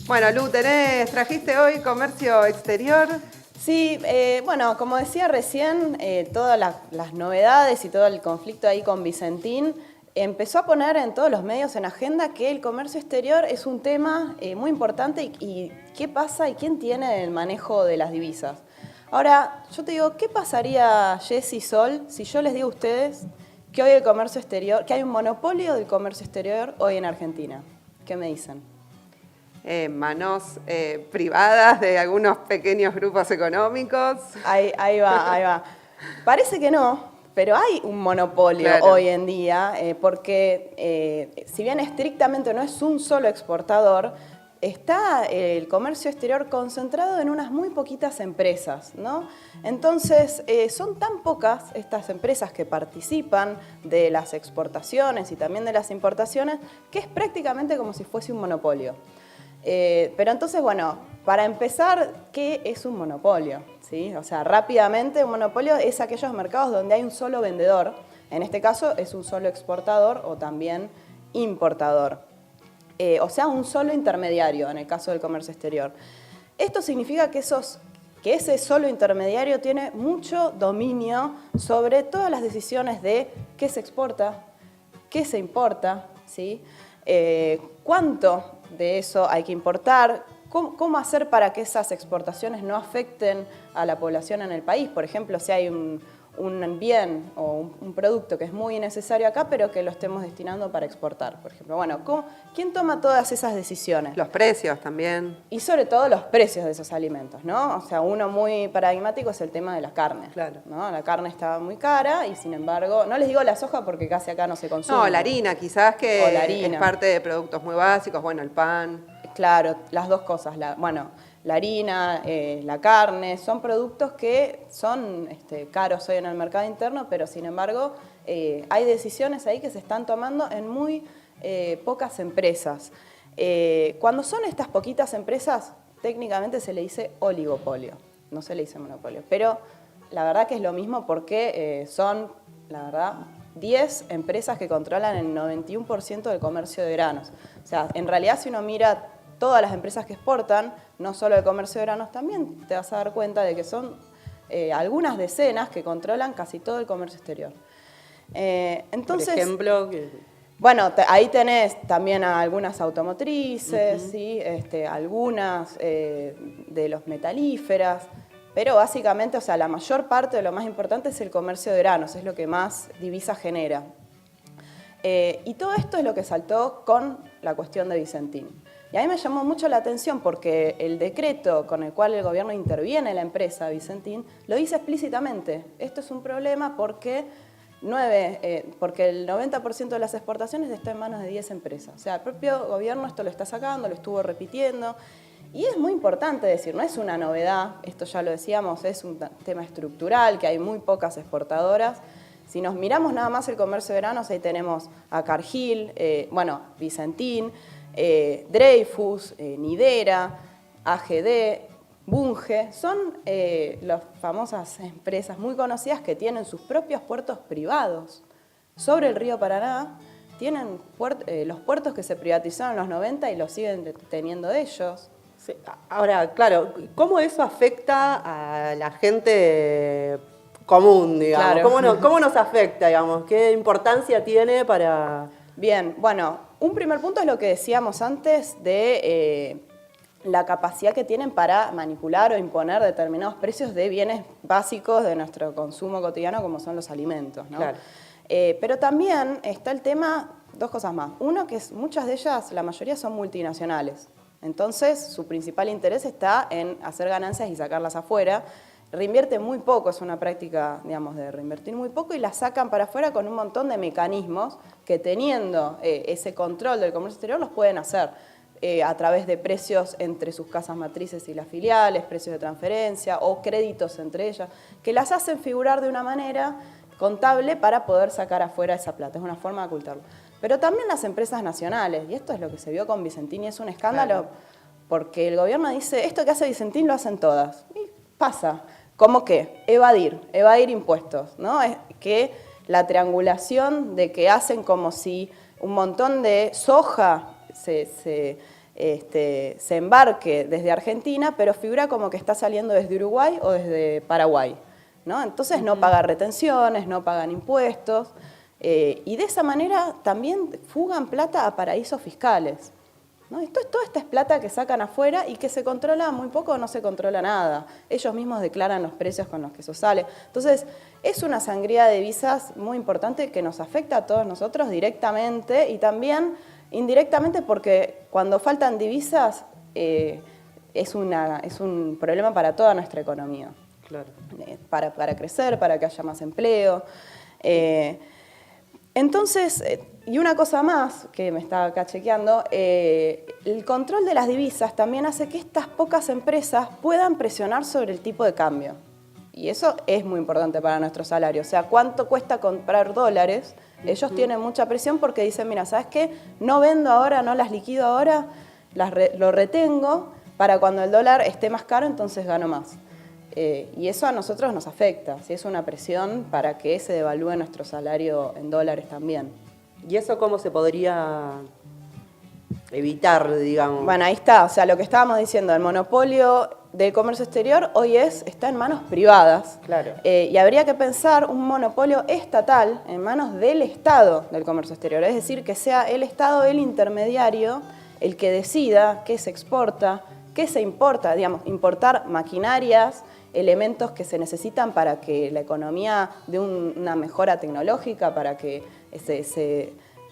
Bueno, Lu, trajiste hoy comercio exterior. Sí, bueno, como decía recién, todas las novedades y todo el conflicto ahí con Vicentín empezó a poner en todos los medios en agenda que el comercio exterior es un tema muy importante y qué pasa y quién tiene el manejo de las divisas. Ahora, yo te digo, ¿qué pasaría, Jessy y Sol, si yo les digo a ustedes que hoy el comercio exterior, que hay un monopolio del comercio exterior hoy en Argentina? ¿Qué me dicen? Manos privadas de algunos pequeños grupos económicos. Ahí va. Parece que no, pero hay un monopolio Claro. hoy en día, porque si bien estrictamente no es un solo exportador, está el comercio exterior concentrado en unas muy poquitas empresas, ¿no? Entonces, son tan pocas estas empresas que participan de las exportaciones y también de las importaciones, que es prácticamente como si fuese un monopolio. Pero entonces, bueno, para empezar, ¿qué es un monopolio? ¿Sí? O sea, rápidamente, un monopolio es aquellos mercados donde hay un solo vendedor, en este caso es un solo exportador o también importador. O sea, un solo intermediario en el caso del comercio exterior. Esto significa que ese solo intermediario tiene mucho dominio sobre todas las decisiones de qué se exporta, qué se importa, ¿sí? Cuánto de eso hay que importar, cómo hacer para que esas exportaciones no afecten a la población en el país. Por ejemplo, si hay un bien o un producto que es muy necesario acá, pero que lo estemos destinando para exportar, por ejemplo. Bueno, ¿quién toma todas esas decisiones? Los precios también. Y sobre todo los precios de esos alimentos, ¿no? O sea, uno muy paradigmático es el tema de la carne. Claro. ¿No? La carne está muy cara y sin embargo, no les digo la soja porque casi acá no se consume. No, la harina quizás, que O la harina. es parte de productos muy básicos, bueno, el pan. Claro, las dos cosas. La harina, la carne, son productos que son caros hoy en el mercado interno, pero sin embargo hay decisiones ahí que se están tomando en muy pocas empresas. Cuando son estas poquitas empresas, técnicamente se le dice oligopolio, no se le dice monopolio. Pero la verdad que es lo mismo porque son, la verdad, 10 empresas que controlan el 91% del comercio de granos. O sea, en realidad si uno mira todas las empresas que exportan, no solo el comercio de granos, también te vas a dar cuenta de que son algunas decenas que controlan casi todo el comercio exterior. Entonces, por ejemplo, bueno, ahí tenés también a algunas automotrices, ¿sí? Algunas de los metalíferas, pero básicamente, o sea, la mayor parte de lo más importante es el comercio de granos, es lo que más divisa genera. Y todo esto es lo que saltó con la cuestión de Vicentín. Y a mí me llamó mucho la atención porque el decreto con el cual el gobierno interviene en la empresa Vicentín lo dice explícitamente. Esto es un problema porque el 90% de las exportaciones está en manos de 10 empresas. O sea, el propio gobierno esto lo está sacando, lo estuvo repitiendo. Y es muy importante decir, no es una novedad, esto ya lo decíamos, es un tema estructural, que hay muy pocas exportadoras. Si nos miramos nada más el comercio de granos, ahí tenemos a Cargill, Vicentín, Dreyfus, Nidera, AGD, Bunge, son las famosas empresas muy conocidas que tienen sus propios puertos privados. Sobre el río Paraná tienen los puertos que se privatizaron en los 90 y los siguen teniendo ellos. Sí. Ahora, claro, ¿cómo eso afecta a la gente común, digamos? Claro. ¿Cómo nos afecta, digamos? ¿Qué importancia tiene para...? Bien, bueno, un primer punto es lo que decíamos antes de la capacidad que tienen para manipular o imponer determinados precios de bienes básicos de nuestro consumo cotidiano, como son los alimentos, ¿no? Claro. Pero también está el tema, dos cosas más. Uno, que muchas de ellas, la mayoría son multinacionales. Entonces, su principal interés está en hacer ganancias y sacarlas afuera. Reinvierte muy poco, es una práctica, digamos, de reinvertir muy poco y la sacan para afuera con un montón de mecanismos que teniendo ese control del comercio exterior los pueden hacer a través de precios entre sus casas matrices y las filiales, precios de transferencia o créditos entre ellas, que las hacen figurar de una manera contable para poder sacar afuera esa plata, es una forma de ocultarlo. Pero también las empresas nacionales, y esto es lo que se vio con Vicentín y es un escándalo, claro, porque el gobierno dice, esto que hace Vicentín lo hacen todas, y pasa. ¿Cómo qué? Evadir impuestos, ¿no? Es que la triangulación de que hacen como si un montón de soja se se embarque desde Argentina, pero figura como que está saliendo desde Uruguay o desde Paraguay, ¿no? Entonces no pagan retenciones, no pagan impuestos, y de esa manera también fugan plata a paraísos fiscales, ¿no? Toda esta es plata que sacan afuera y que se controla muy poco o no se controla nada. Ellos mismos declaran los precios con los que eso sale. Entonces, es una sangría de divisas muy importante que nos afecta a todos nosotros directamente y también indirectamente porque cuando faltan divisas es un problema para toda nuestra economía. Claro. Para crecer, para que haya más empleo. Entonces, y una cosa más que me está acá chequeando, el control de las divisas también hace que estas pocas empresas puedan presionar sobre el tipo de cambio. Y eso es muy importante para nuestro salario. O sea, ¿cuánto cuesta comprar dólares? Ellos tienen mucha presión porque dicen, mira, ¿sabes qué? No vendo ahora, no las liquido ahora, lo retengo para cuando el dólar esté más caro, entonces gano más. Y eso a nosotros nos afecta, ¿sí? Es una presión para que se devalúe nuestro salario en dólares también. ¿Y eso cómo se podría evitar, digamos? Bueno, ahí está, o sea, lo que estábamos diciendo, el monopolio del comercio exterior hoy está en manos privadas. Claro. Y habría que pensar un monopolio estatal en manos del Estado del comercio exterior, es decir, que sea el Estado el intermediario, el que decida qué se exporta, qué se importa, digamos, importar maquinarias, elementos que se necesitan para que la economía dé una mejora tecnológica, para que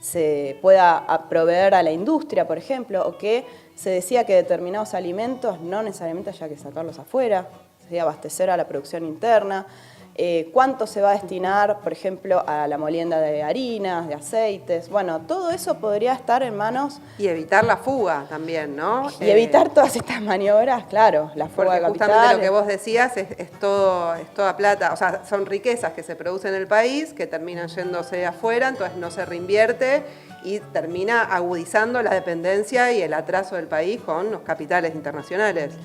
se pueda proveer a la industria, por ejemplo, o que se decía que determinados alimentos no necesariamente haya que sacarlos afuera, sería abastecer a la producción interna. Cuánto se va a destinar, por ejemplo, a la molienda de harinas, de aceites. Bueno, todo eso podría estar en manos... Y evitar la fuga también, ¿no? Y evitar todas estas maniobras, claro, la fuga de porque capital. justamente lo que vos decías es toda plata, o sea, son riquezas que se producen en el país, que terminan yéndose afuera, entonces no se reinvierte y termina agudizando la dependencia y el atraso del país con los capitales internacionales.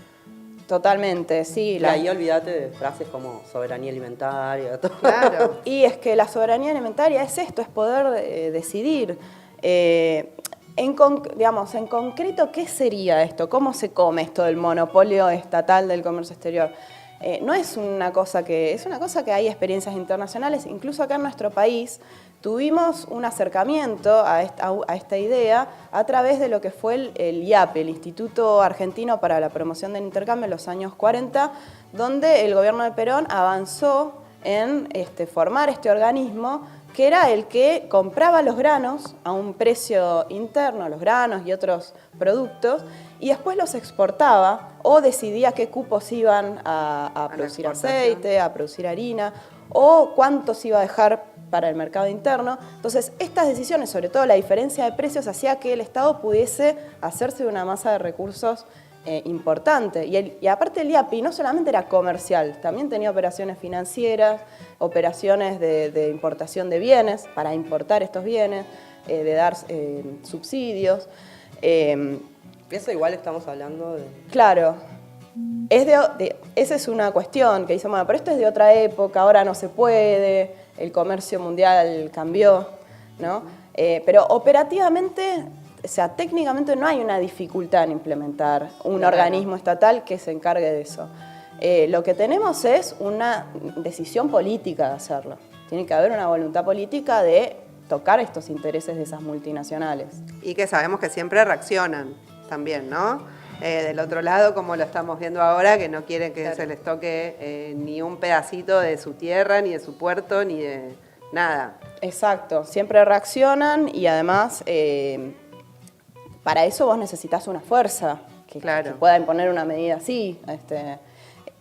Totalmente, sí. Y ahí olvídate de frases como soberanía alimentaria. Todo. Claro. Y es que la soberanía alimentaria es esto, es poder decidir. En concreto, ¿qué sería esto? ¿Cómo se come esto del monopolio estatal del comercio exterior? No es una cosa es una cosa que hay experiencias internacionales, incluso acá en nuestro país tuvimos un acercamiento a esta idea a través de lo que fue el IAPE, el Instituto Argentino para la Promoción del Intercambio en los años 40, donde el gobierno de Perón avanzó en formar este organismo que era el que compraba los granos a un precio interno, los granos y otros productos, y después los exportaba o decidía qué cupos iban a producir aceite, a producir harina, o cuántos iba a dejar para el mercado interno. Entonces, estas decisiones, sobre todo la diferencia de precios, hacía que el Estado pudiese hacerse de una masa de recursos importante. Y aparte el IAPI no solamente era comercial, también tenía operaciones financieras, operaciones de importación de bienes, para importar estos bienes, de dar subsidios. Eso igual estamos hablando de... Claro. Esa es una cuestión que dicen, bueno, pero esto es de otra época, ahora no se puede, el comercio mundial cambió, ¿no? Pero operativamente, o sea, técnicamente no hay una dificultad en implementar un organismo estatal que se encargue de eso. Lo que tenemos es una decisión política de hacerlo. Tiene que haber una voluntad política de tocar estos intereses de esas multinacionales. Y que sabemos que siempre reaccionan también, ¿no? Del otro lado, como lo estamos viendo ahora, que no quieren que se les toque ni un pedacito de su tierra, ni de su puerto, ni de nada. Exacto, siempre reaccionan y además para eso vos necesitas una fuerza que pueda imponer una medida así.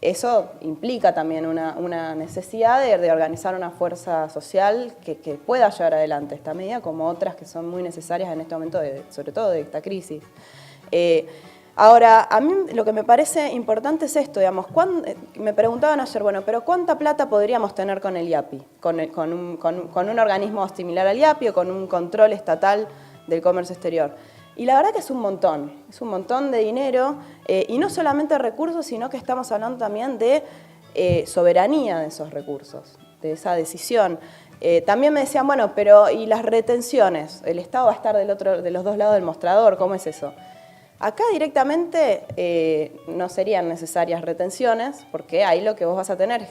Eso implica también una necesidad de organizar una fuerza social que pueda llevar adelante esta medida, como otras que son muy necesarias en este momento, sobre todo de esta crisis. Ahora, a mí lo que me parece importante es esto, digamos, me preguntaban ayer, bueno, pero ¿cuánta plata podríamos tener con el IAPI? Con un organismo similar al IAPI o con un control estatal del comercio exterior. Y la verdad que es un montón de dinero, y no solamente recursos, sino que estamos hablando también de soberanía de esos recursos, de esa decisión. También me decían, bueno, pero ¿y las retenciones? ¿El Estado va a estar de los dos lados del mostrador? ¿Cómo es eso? Acá directamente no serían necesarias retenciones, porque ahí lo que vos vas a tener es,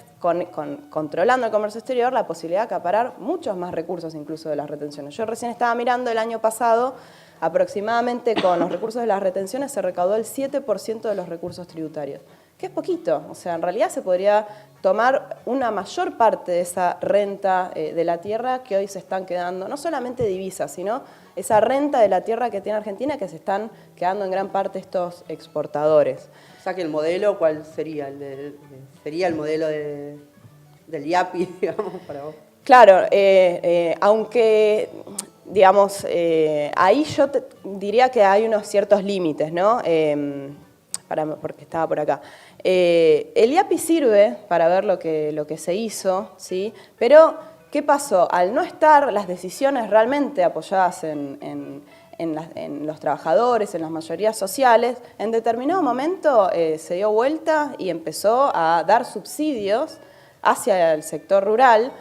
controlando el comercio exterior, la posibilidad de acaparar muchos más recursos incluso de las retenciones. Yo recién estaba mirando el año pasado, aproximadamente con los recursos de las retenciones se recaudó el 7% de los recursos tributarios, que es poquito. O sea, en realidad se podría tomar una mayor parte de esa renta de la tierra que hoy se están quedando, no solamente divisas, sino esa renta de la tierra que tiene Argentina que se están quedando en gran parte estos exportadores. O sea que el modelo, ¿cuál sería? ¿Sería el modelo del IAPI, digamos, para vos? Claro, aunque, digamos, ahí yo diría que hay unos ciertos límites, ¿no? Porque estaba por acá. El IAPI sirve para ver lo que se hizo, ¿sí? Pero, ¿qué pasó? Al no estar las decisiones realmente apoyadas en los trabajadores, en las mayorías sociales, en determinado momento se dio vuelta y empezó a dar subsidios hacia el sector rural,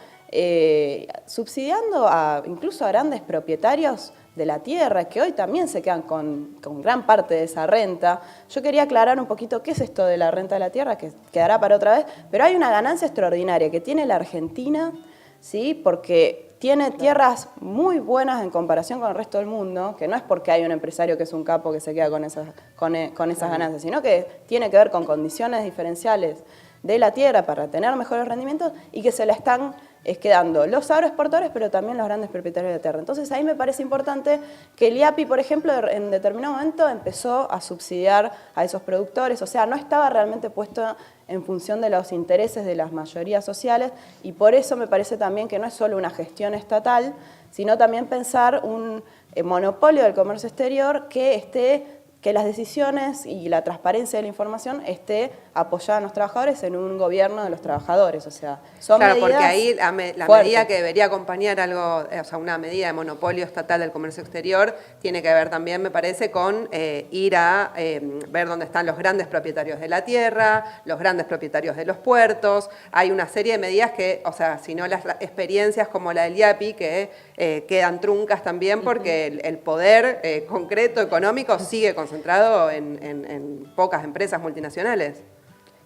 subsidiando incluso a grandes propietarios de la tierra, que hoy también se quedan con gran parte de esa renta. Yo quería aclarar un poquito qué es esto de la renta de la tierra, que quedará para otra vez, pero hay una ganancia extraordinaria que tiene la Argentina, ¿sí? Porque tiene tierras muy buenas en comparación con el resto del mundo, que no es porque hay un empresario que es un capo que se queda con esas ganancias, sino que tiene que ver con condiciones diferenciales de la tierra para tener mejores rendimientos y que se la están quedando los agroexportadores, pero también los grandes propietarios de tierra. Entonces ahí me parece importante que el IAPI, por ejemplo, en determinado momento empezó a subsidiar a esos productores, o sea, no estaba realmente puesto en función de los intereses de las mayorías sociales, y por eso me parece también que no es solo una gestión estatal, sino también pensar un monopolio del comercio exterior que las decisiones y la transparencia de la información esté apoyada a los trabajadores en un gobierno de los trabajadores. O sea, son claro, medidas porque ahí la fuertes. medida que debería acompañar algo, o sea, una medida de monopolio estatal del comercio exterior, tiene que ver también, me parece, con ir a ver dónde están los grandes propietarios de la tierra, los grandes propietarios de los puertos. Hay una serie de medidas que, o sea, si no las experiencias como la del IAPI, que quedan truncas también porque el poder concreto, económico, sigue concentrado en pocas empresas multinacionales.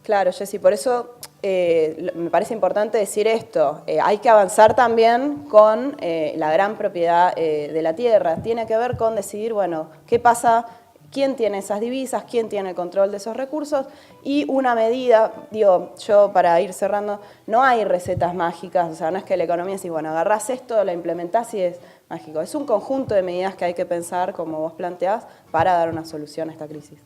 Claro, Jessy, por eso me parece importante decir esto. Hay que avanzar también con la gran propiedad de la tierra. Tiene que ver con decidir, bueno, qué pasa, quién tiene esas divisas, quién tiene el control de esos recursos y una medida, digo, yo para ir cerrando, no hay recetas mágicas, o sea, no es que la economía decís, bueno, agarrás esto, la implementás y es mágico. Es un conjunto de medidas que hay que pensar, como vos planteás, para dar una solución a esta crisis.